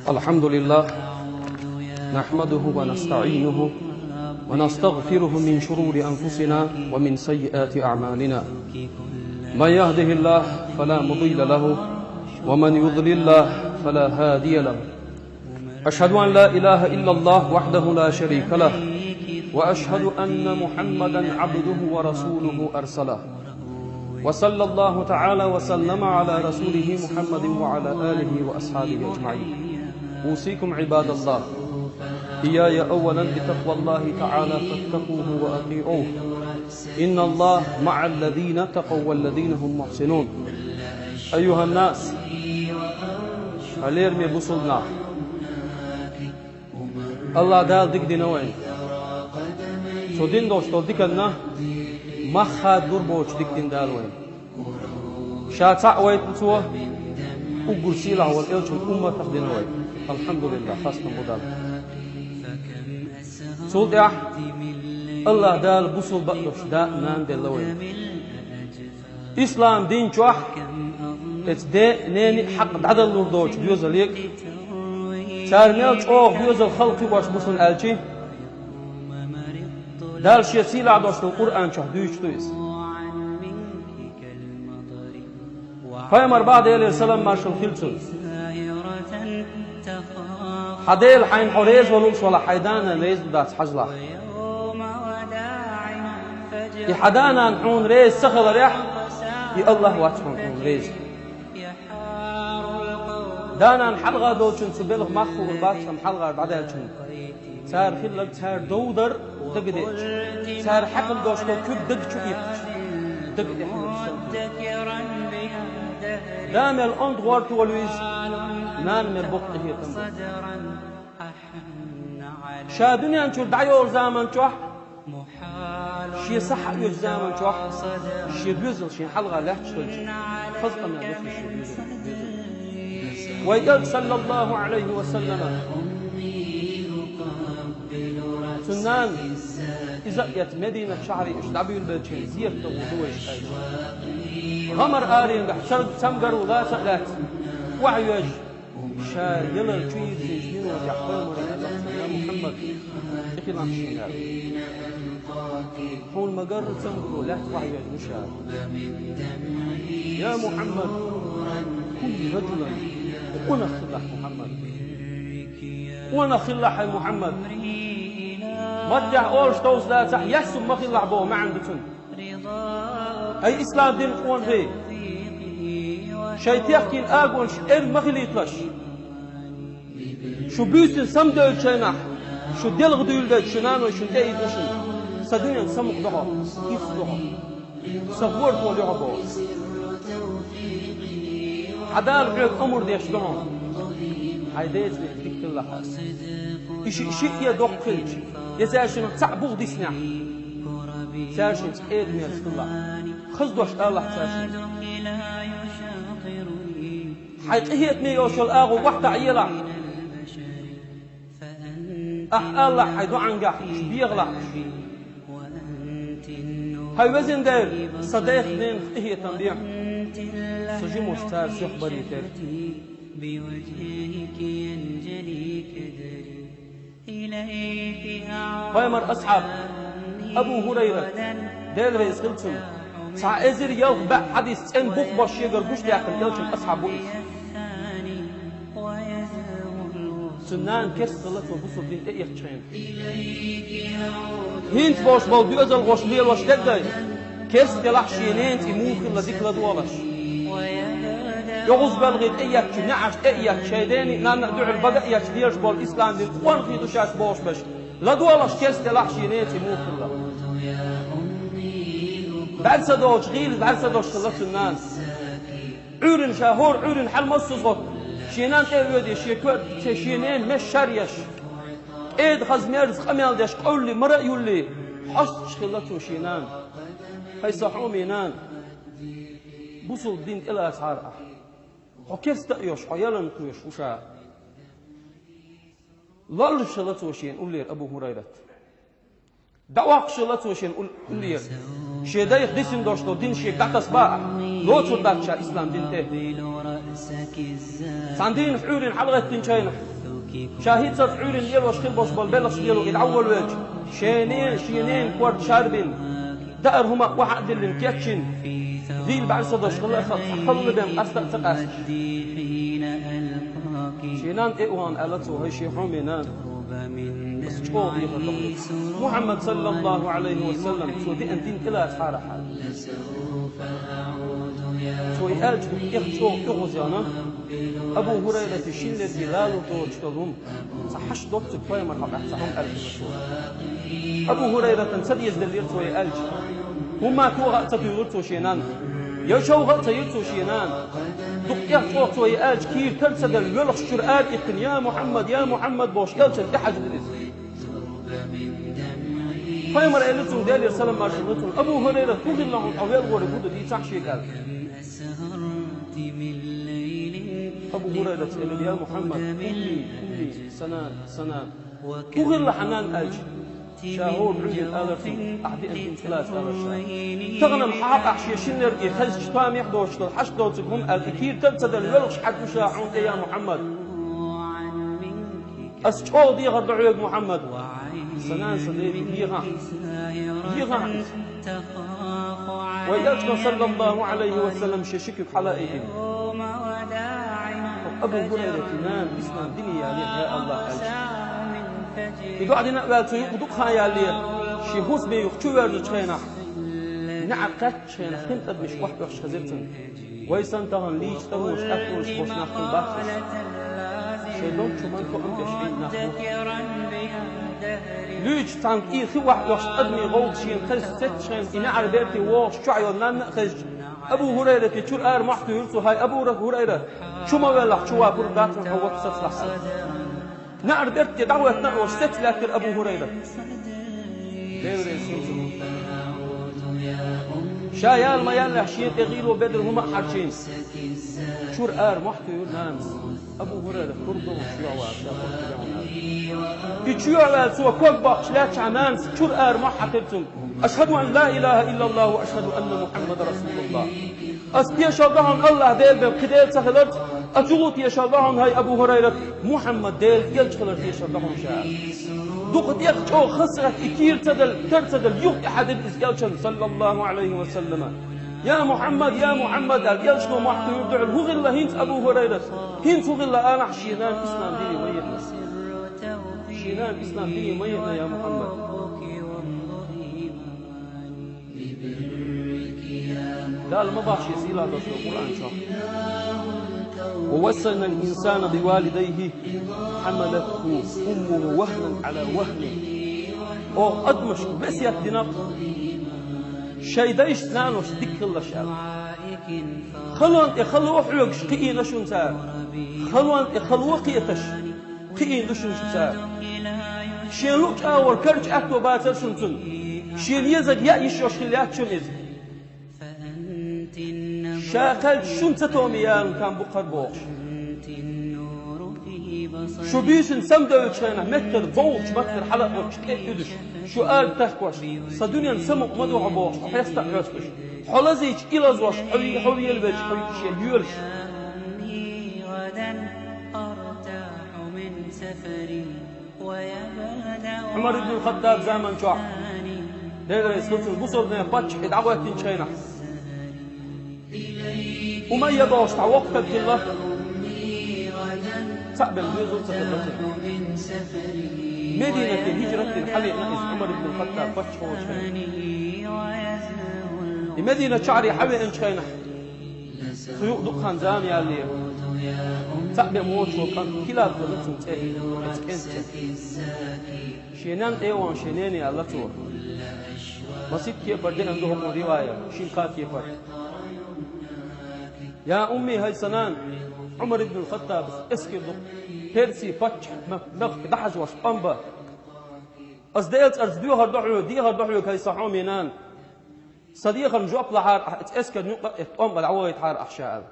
الحمد لله نحمده ونستعينه ونستغفره من شرور أنفسنا ومن سيئات أعمالنا. من يهده الله فلا مضل له ومن يضلل الله فلا هادي له. أشهد أن لا إله إلا الله وحده لا شريك له وأشهد أن محمدا عبده ورسوله أرسله. وصلى الله تعالى وسلم على رسوله محمد وعلى آله وأصحابه أجمعين. أوصيكم عباد الله إياي أولا بتقوى الله تعالى فاتقوه وأطيعوه. إن الله مع الذين اتقوا والذين هم محسنون. أيها الناس هليرمي بوصلنا الله دال ديك دينوين شو دين دوستو ديكنا مخاد دوربوش ديك دين دالوين شاتع ويت نتوه وقرسي له والإلشن أمة تخدينوين. الحمد لله خاصة بدال سولت يا الله دال بوصل بقلوش دا نان دلوين إسلام دين جوح اتدى نيني حق عدل لردوش بيوز ليك تارميل جوح بيوز الخلق واش بوصل ألشي دال شيسيل عدوش القرآن شهدوش تويس فايمر بعد يلي السلام مارشل خلصل حديل حين حريز ولوش ولا حيدانا ريز بدات حجلة يحدانا نحون ريز سخل ريح يا الله واتحون ريز دانا نحلغة دوشن سبيلغ مخو بالباتشم حلغة بعدها جن سار خلق سار دودر دقديش سار حقل دوشتو كب دق شوية دقدي دام الأند وارت ولويز نان من بقته يتم شا دنيا نشور دعيور زامن شوح شي صح يوج زامن شوح شي بيزل شي حلقة لحش تلج فزقا من الرسل شي بيزل ويقال صلى الله عليه وسلم سنان إذا يت مدينة شعري اشتعبي البلشين زيرت وضوش غمر آرين بحشرد سمقر ولا سألات وعيوج شا يلا الجيد زيجين وجحفل مريض يا محمد إخلام شينار حول مقر سمقر لا وعيوج مشار يا محمد كن رجلا وانا خلح محمد وانا خلح محمد مدع أولش توس لا تح يحسب ما خلح بو ما عندكم أي إسلام دين قوان غي شيتيخ الآقون إر ما خليتلش شو بيوسن سمدل شينح شو دلغ ديول شنانو شو دايد نشن صدقني سمق ضغط كيف ضغط صبور طول يعبو عدال عيد أمر ديش دهم عيديت لك الله شيء يدوق كلش يساشن تعبوغ دي سنع ساشن إيد ميرس الله خزدوش الله ساشن حيث ميوش الآغو وحدة عيلا الله حيدو عنقح بيغلق هاي وزن دير صديق دين هي تنبيع سجي مستار سيخبري تير بوجهك ينجلي كدري إليك ويمر أصحاب أبو هريرة دير رئيس خلصن سعازر يغبع حديث إن بوخ باش يقر بوش ليأكل يلشن أصحاب بوئيس سنان كرس غلط وبصر دين إيه يخشين هينت باش بال بيوزل غوش ليل واش تقدر كرس تلح شينين تموخن لذيك لدوالش يغوز بالغيت إياك نعش إياك شيداني نان ندعو البقى إياك ديرش بالإسلام دين وان خيدو شاش باش باش لدوالش كرس تلح شينين تموخن لذيك بعد صدوش غير بعد صدوش خلص الناس عورن شاهور عورن حل مصصوت شينان تيودي شيكوت شينين مش شريش ايد خزميرز خميل ديش قولي مرأ يولي حصش خلصو شينان هاي صحو مينان بوصل الدين إلى أسعار وكيف تأيوش حيالا نتويش وشا لالش خلصو شين قولي أبو هريرة دعواق شلصو شين قولي شيدايخ ديسن دوشتو دين شيك دعتس باع لو تردك شا إسلام دين ته ساندين فعولين حلقة تنشينه شاهد صار فعولين ديالو وشخيل بوش بالبلش ديالو الأول وجه شينين كورد شاربين دائر هما واحد اللي مكيتشن ذيل بعد صدوش خلا خل بهم أستقاس شينان إيوان ألتو هاي شي حومينان محمد صلى الله عليه وسلم سودي أن دين إلى أسحار حال سوي ألج بإخشو إغزيانا أبو هريرة شين الدلال وتوجتهم صحش دوت سكوية مرحب أحسهم ألج أبو هريرة سدي يزدلير سوي ألج هما توغا تتيرتو شينان يشو غطا يرتو شينان دقيا فوق سوي ألج كير ترسد الولخ شرآن إقن يا محمد بوش يلشن إحاج الإسم فيمر إلتهم دالي رسالة ما شرطهم أبو هريرة كل الله أويل غوري بود دي تحشي قال أبو هريرة قال يا محمد أمي سنة كل حنان ألج شاهور عندي الألفين أحدي أنتم ثلاث ألف تغنم حق أحشي شنر يخز جتام يحدوش الحش دوتكم الكثير تنسد الولش حد شاحون يا محمد أسجود يغرد عيد محمد سنان صديقي يغان ويأتك صلى الله عليه وسلم شكك حلائهم أبو هريرة نام إسلام دنيا يا الله يقعد نقبل يقدقها يا ليه شي هوس بي يختور نشينا نعقد شينا خنت مش واحد وحش خزرتن ويسنتهن ليش تروش أكلش بوش ناخذ باكس شيلون شو ما نكون أنت شيء ناخذ ليش تانك إيه في واحد وحش أدمي غوض شين خز ست شين إن عربيتي واش شعير نان خز أبو هريرة كتشور آر محتو يرسو هاي أبو هريرة شو ما ولا شو أبو داتن هو تصلح نعربت دعوة نعوش ستلاكر أبو هريرة شايال ما يالله حشين تغيل وبدر هما حرشين شور آر محتو يرنان أبو هريرة كردو وشيوات كتشيوات سوى كوكبا شلاك عنان شور آر محترتم أشهد أن لا إله إلا الله وأشهد أن محمد رسول الله أسبيا شالدهن الله ديل بكديل سهلت أتوغط يشالدهن هاي أبو هريرة محمد ديل يلجخلت يشالدهن شاء دوقت يخشو خسرت إكير ترتدل يوم أحد الإزيالشن صلى الله عليه وسلم يا محمد اليلشنو محتو يبدعن هو غلا هينت أبو هريرة هينت هو غلا أنا شينان إسلام ديني ميتنا شينان إسلام ديني ميتنا يا محمد قال ما باش يسيل هذا القرآن شاف ووصلنا الإنسان بوالديه حملته أمه وهنا على وهن أو أدمش بس يتدنق شيء دايش نانوش دك الله شاب خلوا أحلق شقيين لشون سار خلوا قيتش قيين لشون سار شين لوك أول كرج أكتو باتر شنتن شين يزد يأيش وشخليات شن إذ شاقل شن ستوميان كان بقر بوش شو بيشن سمدو يتشينا متر بوش متر حلق وش تأكدش شو قال تحكوش صدونيا سمق مدوع بوش حيستق عسكش حلزيش إلى زوش حولي البيج حولي شيء يولش عمر بن الخطاب زمن شاع دير يسلط البصر ده باتش ادعوات تنشينا أمية باش تعوقت الله صعب الجزء ستتبصر مدينة الهجرة الحليق نقص عمر بن الخطاب باتش هو شينا مدينة شعري حبي إن شينا سيوق دقان زام يا اللي صعب موت وكان كلا بلغتهم تأهي شينان ايوان شينين يا الله تور مسيد كيف بردين عندهم رواية شينقات كيف يا أمي هاي سنان عمر بن الخطاب اسكي دق هيرسي فتح مخ دحج وش أمبا أصدقائي أرزدوها دحلو كي صحوم ينان صديقا جواب لحار اسكي نقطة أمبا العوة يتحار أحشاء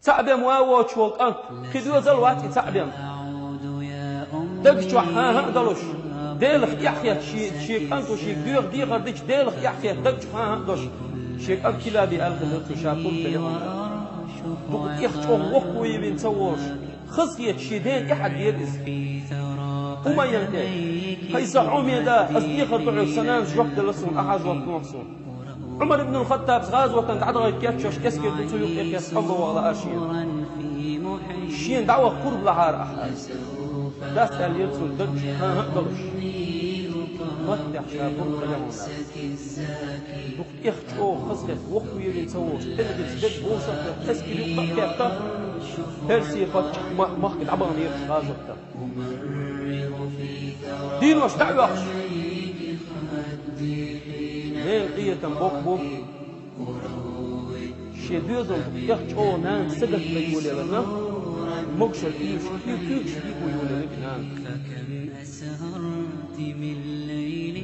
تعبم واو شوق أنت كدو زلوات تعبم دقش ها دلوش ديلخ يحيى شيك أنتو شيك ديوغ دي غرديش ديلخ يحيى دج دوش شيك أكلا دي ألغ التشاكل كلهم دوك يخشوا وقو يبين تصورش خصية شيدين أحد يرز وما ينتهي هيسا عمي دا أصديخ الدعو سنان شوقت لسون أحد وقت نحسون عمر بن الخطاب غازوة تعدغ كاتشوش كسكر بتويق إخيس حمه وغلا أشين شين دعوة قرب لعار أحد داس اليرسل دج ها هقدرش فتح شابور كلامنا دوك إخشو خصية وقو يبين تصورش تلقى دج بوصف تسكر يقطع كاتب هرسي فتح مخك عبان يرس غازوة دين وش دعوة هين قية بوك شديدون يخشوا نان سقط بيقول لنا مقشر إيش كيف يقول لنا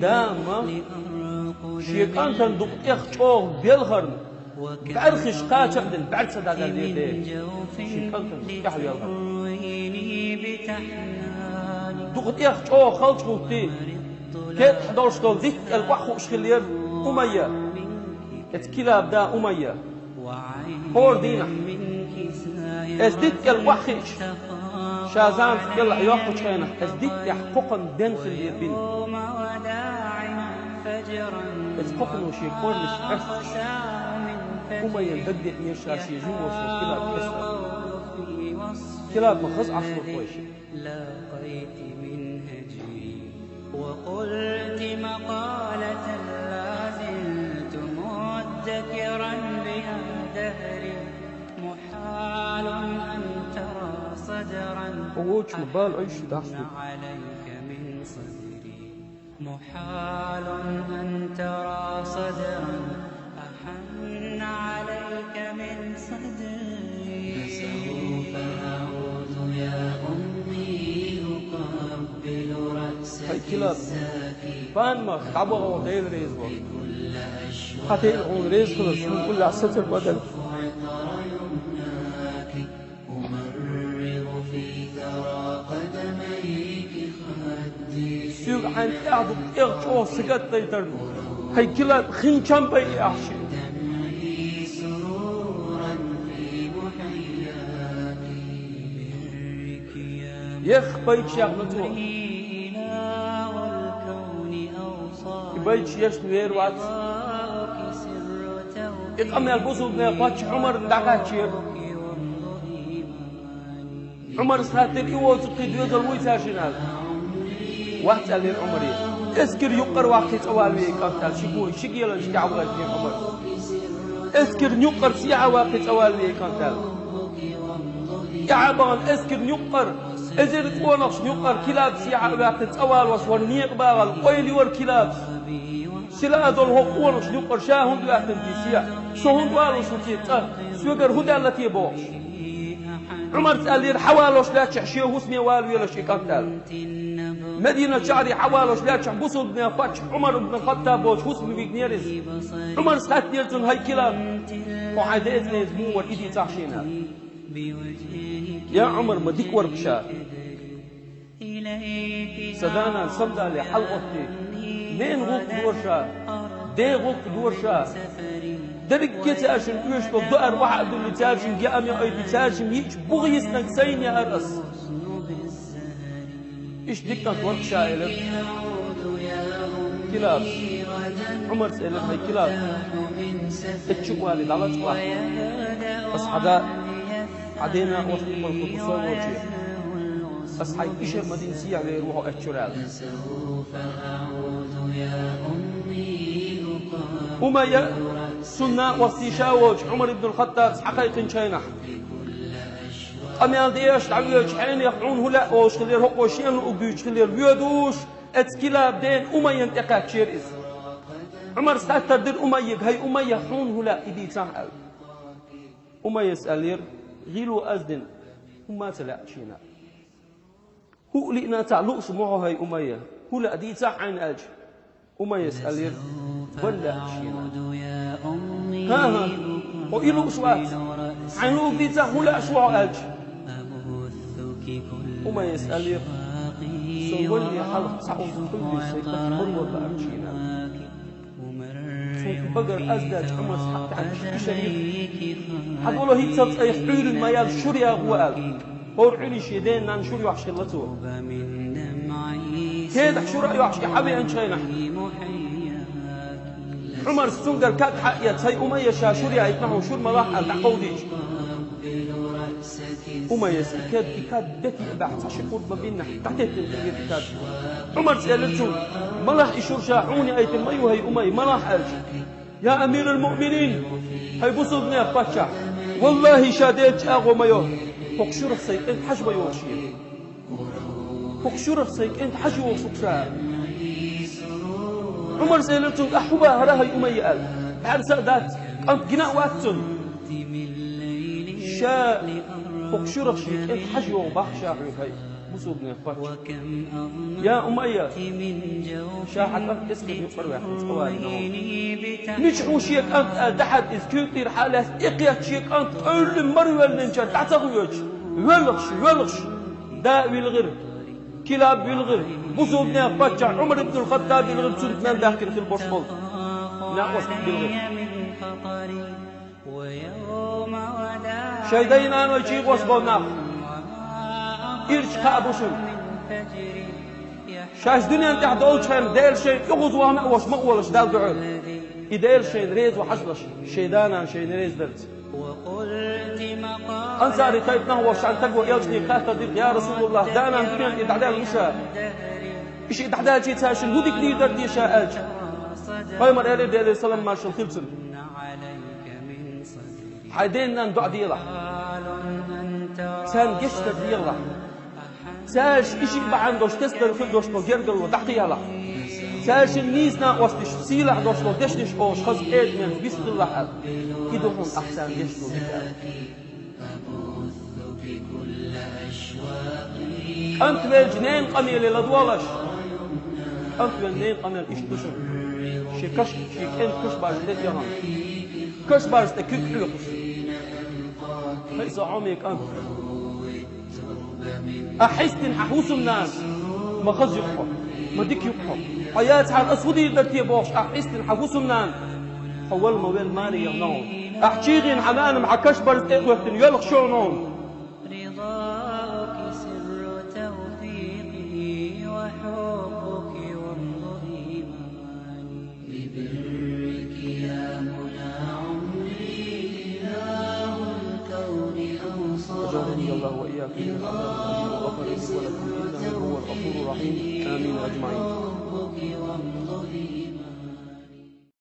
داما شيكان تندق يخشوا بالخرن بعرخش قاتل بعد صدق الليل شيكان تندق يحوي بالخرن دقت يخشوا خلطوا تي كيف حدوش دول ذيك الوحو شخلير أمية اتكلاب دا أمية هور دينا ازديت الوحش شازان تكل يوحو شخينا ازديت يحققا دين خلير بين اتحقن وشيكون لشعرس أمية بدأ يشاشي جوش وكلاب كسر كلاب مخص عشر قويش وقلت مقالة لا زلت مدكرا بها دهري محال أن ترى صدرا عليك من صدري محال أن ترى صدرا أحن عليك من صدري فسوف أعود يا أمي أقبل رأسك الزاكي فان ما تعبوا غير ريزوا حتى يلعون ريز خلص من كل عصة البدل أمرغ في ثرى قدميك خدي سيوك عن تعبوا إغتوا سقط تيترنو هاي كلا خنشان بي أحشي يخ بيت شيخ نتوه بيت شيخ نوير وات إقام يلبسوا بنا فاتش عمر ندعكاتشير عمر ساتر إيوه سبقي ديوز الويسا شنال وقت قال للعمري اسكر يقر واقع سوال بيك أفتال شكوي شكي يلا شكي عوال بيك عمر اسكر يقر سيعة واقع سوال بيك أفتال يا عبان اسكر يقر ازر تقونش يقر كلاب سيعة واقع سوال وصور نيق باغل قويلي ور كلاب سلا دول هو قونش يقر شاهن واقع سيعة شهن دوالو شوتيت سوغر هدا التي بوش عمر سألير حوالوش لا تشحشيه واسمي والوي ولا شي قتال مدينة شعري حوالوش لا تشحبسوا بنا فاتش عمر بن الخطاب وش واسمي بيجنيرز عمر سخات نيرتون هاي كلاب وعاد إذن يزمو والإيدي تحشينا يا عمر ما ديك وربشا سدانا صمدا لحلقتي مين غوك دورشا دي غوك دورشا درك كتاشن ويشتو ضأر واحد اللي تاجن جاء من أي تاجن يج بغي سنكسين يا أرس إيش ديك ورك شايلر كلاب عمر سألت هاي كلاب اتشوالي لا تقوى بس حدا عدينا وسط القصور وجه بس حي إيش مدين سيا بيروحوا اتشرال أمية سنة واستيشاوج عمر بن الخطاب حقيقة شينح أميال ديش تعويج حين يقعون هلا وشخلير هقوشين وبيوش خلير بيودوش اتكلاب دين أمية انتقاك شيرز عمر ساتر دير أمية هاي أمية حون هلا إدي تسعل أمية سألير غيلو أزدن وما تلعشينا هو لئنا تعلق سمعه هاي أمية هو لا دي تسعن أج أمية سألير ولا أشينا ها وإلو أسوات عنو دي تسعن هو لا أسوع أج أمية سألير سولي حلق سعود كل شيء تفضل بأمشينا صوت بقر أزداد عمر حتى عن شريف حقوله هي تصد أي حول الميال شريا غوال ورعلي شيدين نان شري وحش اللتو كيد حشورا يوحش حبي أنشينا عمر سنقر كاد حقيت هاي أمية شاشوريا يتنحو شور ملاح التعقوديش أمية سكاد إكاد دتي بعد شقود ما بيننا تحتيت التغيير إكاد عمر سألته ملاح إشور شاعوني أيت الميو هاي أمية ملاح ألش يا أمير المؤمنين هاي بصدني أفتشع والله شاديت أغو ميو فقشور السيك أنت حجبة يوشير فقشور السيك أنت حجبة وسكسار عمر سألتهم أحبا هراها أمية قال بعد سأدات أنت جناء واتن شاء فقشور الشيك أنت حجبة وبخشا هاي بصوبني أفتش يا أمية شاحت أنت اسمك يقبر واحد نجحو شيك أنت أدحد إذ كنتير حالة إقيات شيك أنت أول مروة لنجان تعتقويوش ولغش داء بالغر كلاب بالغر بصوبني أفتش عمر بن الخطاب بالغر سنت من داخل في البرشبول ناقص بالغر شايدين أنا ويشيق وصبونا إرش كابوشن شاش دنيا أنت أحد شيء دير شيء يغوز وهم أوش مقولش دال دعوه إدير شيء ريز وحشلش شيدانا شيء ريز دلت أنصاري تايتنا وش عن تقوى يلجني خاطر يا رسول الله دانا الدنيا إتعدال المشاء إيش إتعدال شيء تاشن هودي كدير دردي شاء قيمر عليه عليه السلام مارشال خلصن حيديننا ندع ديلا سان جشت ديلا ساش إشي بعندوش تسدر في دوش بجرجر وتحتيها ساش النيسنا وستش سيلا دوش ودشنش أوش خز إيد من بسم الله كدهم أحسن يشلو بك أنت بالجنين قميل لدوالش أنت بالجنين قميل إيش تشوف شكش شيك أنت كش بارش ديت يهان كش بارش تكيك حلقش فإذا عميك أنت أحسن حوس الناس ما خز يقحو ما ديك يقحو حياة حال أسودي درتي بوش أحسن حوس الناس حول موبيل مالي يغنون أحشيغين حنان مع كشبر إخوة يلغ شونون رضاك سر توفيقي وحبك وامض إيماني لبرك يا منى عمري إله الكون أوصاني الله وإياكم من العذاب وغفر لي ولكم إنه هو الغفور الرحيم آمين أجمعين.